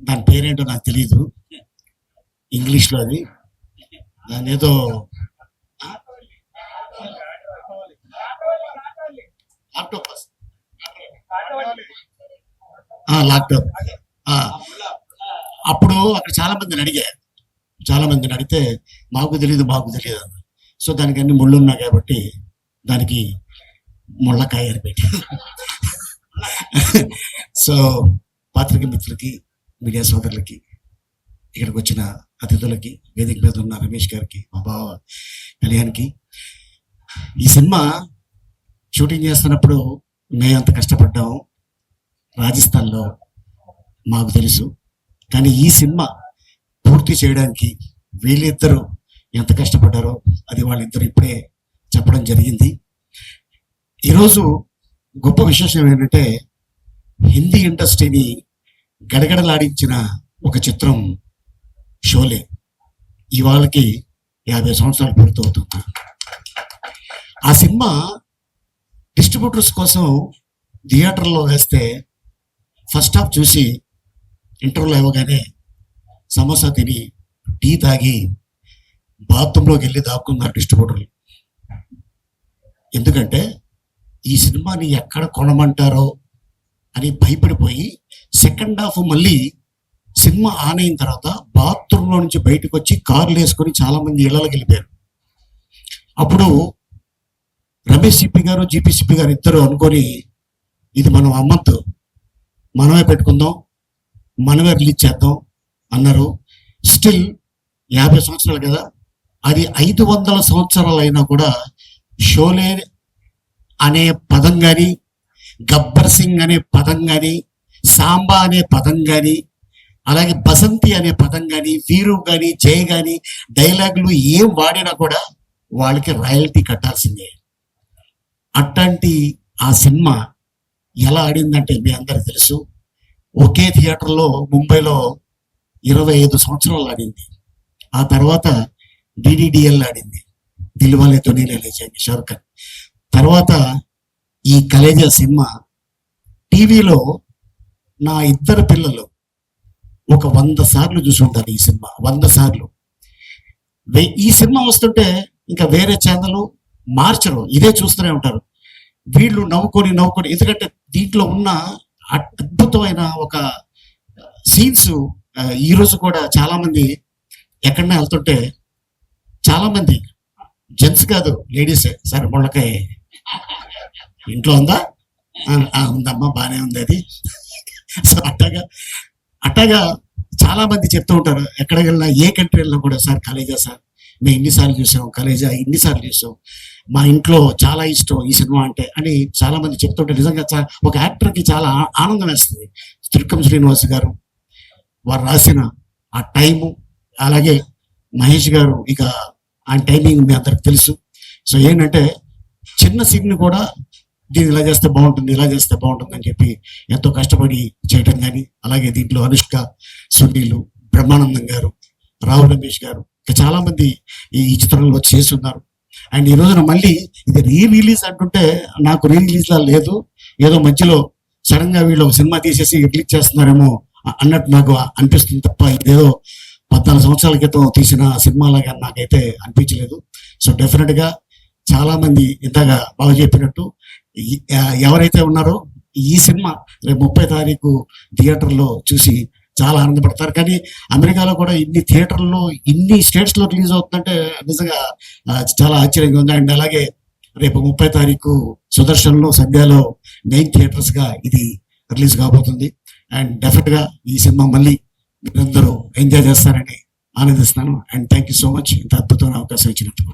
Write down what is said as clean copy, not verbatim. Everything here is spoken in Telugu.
దాని పేరేంటో నాకు తెలియదు ఇంగ్లీష్లో. అది దాని ఏదో ఆక్టోపస్, లాక్డౌన్. అప్పుడు అక్కడ చాలా మందిని అడిగితే మాకు తెలియదు అన్న. సో దానికి అన్ని ముళ్ళు ఉన్నాయి కాబట్టి దానికి ముళ్ళకాయ అని పెట్టి. సో పాత్రిక మిత్రులకి, మీడియా సోదరులకి, ఇక్కడికి వచ్చిన అతిథులకి, వేదిక మీద ఉన్న రమేష్ గారికి, మా బావ కళ్యాణ్కి, ఈ సినిమా షూటింగ్ చేస్తున్నప్పుడు మేమంత కష్టపడ్డాము రాజస్థాన్లో మాకు తెలుసు. కానీ ఈ సినిమా పూర్తి చేయడానికి వీళ్ళిద్దరూ ఎంత కష్టపడ్డారో అది వాళ్ళిద్దరు ఇప్పుడే చెప్పడం జరిగింది. ఈరోజు గొప్ప విశేషం ఏంటంటే హిందీ ఇండస్ట్రీని గడగడలాడించిన ఒక చిత్రం షోలే ఇవాళకి 50 సంవత్సరాలు పూర్తవుతుంది. ఆ సినిమా డిస్ట్రిబ్యూటర్స్ కోసం థియేటర్లో వేస్తే ఫస్ట్ హాఫ్ చూసి ఇంటర్వ్యూలో ఇవ్వగానే సమోసా తిని టీ తాగి బాత్రూంలోకి వెళ్ళి దాక్కున్నారు డిస్ట్రిబ్యూటర్లు. ఎందుకంటే ఈ సినిమాని ఎక్కడ కొనమంటారో అని భయపడిపోయి సెకండ్ హాఫ్ మళ్ళీ సినిమా ఆన్ అయిన తర్వాత బాత్రూంలో నుంచి బయటకు వచ్చి కార్లు వేసుకొని చాలా మంది ఇళ్లలోకి వెళ్ళిపోయారు. అప్పుడు రమేష్ సిప్పి గారు, జీపీ సిప్పి గారు ఇద్దరు అనుకొని ఇది మనం అమ్మద్దు, మనమే పెట్టుకుందాం, మనమే రిలీజ్ చేద్దాం అన్నారు. స్టిల్ 50 సంవత్సరాలు కదా, అది 500 సంవత్సరాలు అయినా కూడా షోలే అనే పదం కానీ, గబ్బర్ సింగ్ అనే పదం కానీ, సాంబా అనే పదం కానీ, అలాగే బసంతి అనే పదం కానీ, వీరు కానీ, జయ కానీ డైలాగులు ఏం వాడినా కూడా వాళ్ళకి రాయల్టీ కట్టాల్సిందే. అట్లాంటి ఆ సినిమా ఎలా ఆడిందంటే మీ అందరికి తెలుసు. ఒకే థియేటర్లో ముంబైలో 25 సంవత్సరాలు ఆడింది. ఆ తర్వాత డిడిడిఎల్ ఆడింది, దిల్వాలే దునియా లే జాయేంగే షారుఖ్ ఖాన్. తర్వాత ఈ కలేజా సినిమా టీవీలో నా ఇద్దరు పిల్లలు ఒక 100 సార్లు చూసి ఉంటారు. ఈ సినిమా 100 సార్లు. ఈ సినిమా వస్తుంటే ఇంకా వేరే ఛానల్ మార్చరు, ఇదే చూస్తూనే ఉంటారు. వీళ్ళు నవ్వుకొని ఎందుకంటే దీంట్లో ఉన్న అద్భుతమైన ఒక సీన్స్. ఈరోజు కూడా చాలా మంది ఎక్కడన్నా వెళ్తుంటే చాలా మంది జెంట్స్ కాదు, లేడీసే, సరే ముళ్ళకాయ ఇంట్లో ఉందా, ఉందమ్మా, బాగానే ఉంది అది. సో అట్టగా చాలా మంది చెప్తూ ఉంటారు. ఎక్కడికి వెళ్ళినా, ఏ కంట్రీ వెళ్ళినా కూడా, సార్ కలేజా సార్ మేము ఇన్నిసార్లు చూసాం, కలేజా ఇన్నిసార్లు చూసాం, మా ఇంట్లో చాలా ఇష్టం ఈ సినిమా అంటే అని చాలా మంది చెప్తుంటే నిజంగా ఒక యాక్టర్కి చాలా ఆనందం వేస్తుంది. త్రిక్కం శ్రీనివాస్ గారు వారు రాసిన ఆ టైము, అలాగే మహేష్ గారు ఇక ఆయన టైమింగ్ మీ అందరికి తెలుసు. సో ఏంటంటే చిన్న సీన్ని కూడా దీన్ని ఇలా చేస్తే బాగుంటుంది, ఇలా చేస్తే బాగుంటుంది అని చెప్పి ఎంతో కష్టపడి చేయడం కానీ, అలాగే దీంట్లో అనుష్క, సునీలు, బ్రహ్మానందం గారు, రావు రమేష్ గారు ఇంకా చాలా మంది ఈ చిత్రంలో చేస్తున్నారు. అండ్ ఈ రోజున మళ్ళీ ఇది రిలీజ్ అంటుంటే నాకు రిలీజ్ లా లేదు, ఏదో మధ్యలో సడన్ గా వీళ్ళు సినిమా తీసేసి రిలీజ్ చేస్తున్నారేమో అన్నట్టు నాకు అనిపిస్తుంది తప్ప ఇదేదో 14 సంవత్సరాల క్రితం తీసిన సినిమా లాగా నాకైతే అనిపించలేదు. సో డెఫినెట్ గా చాలా మంది ఇంతగా బాగా చెప్పినట్టు ఎవరైతే ఉన్నారో ఈ సినిమా రేపు 30 తారీఖు థియేటర్లో చూసి చాలా ఆనందపడతారు. కానీ అమెరికాలో కూడా ఇన్ని థియేటర్లో, ఇన్ని స్టేట్స్లో రిలీజ్ అవుతుందంటే నిజంగా చాలా ఆశ్చర్యంగా ఉంది. అండ్ అలాగే రేపు 30 తారీఖు సుదర్శన్లో, సంధ్యాలో మెయిన్ థియేటర్స్గా ఇది రిలీజ్ కాబోతుంది. అండ్ డెఫినెట్గా ఈ సినిమా మళ్ళీ మీరందరూ ఎంజాయ్ చేస్తారని ఆనందిస్తున్నాను. And thank you so much ఇంత అద్భుతమైన అవకాశం ఇచ్చినందుకు.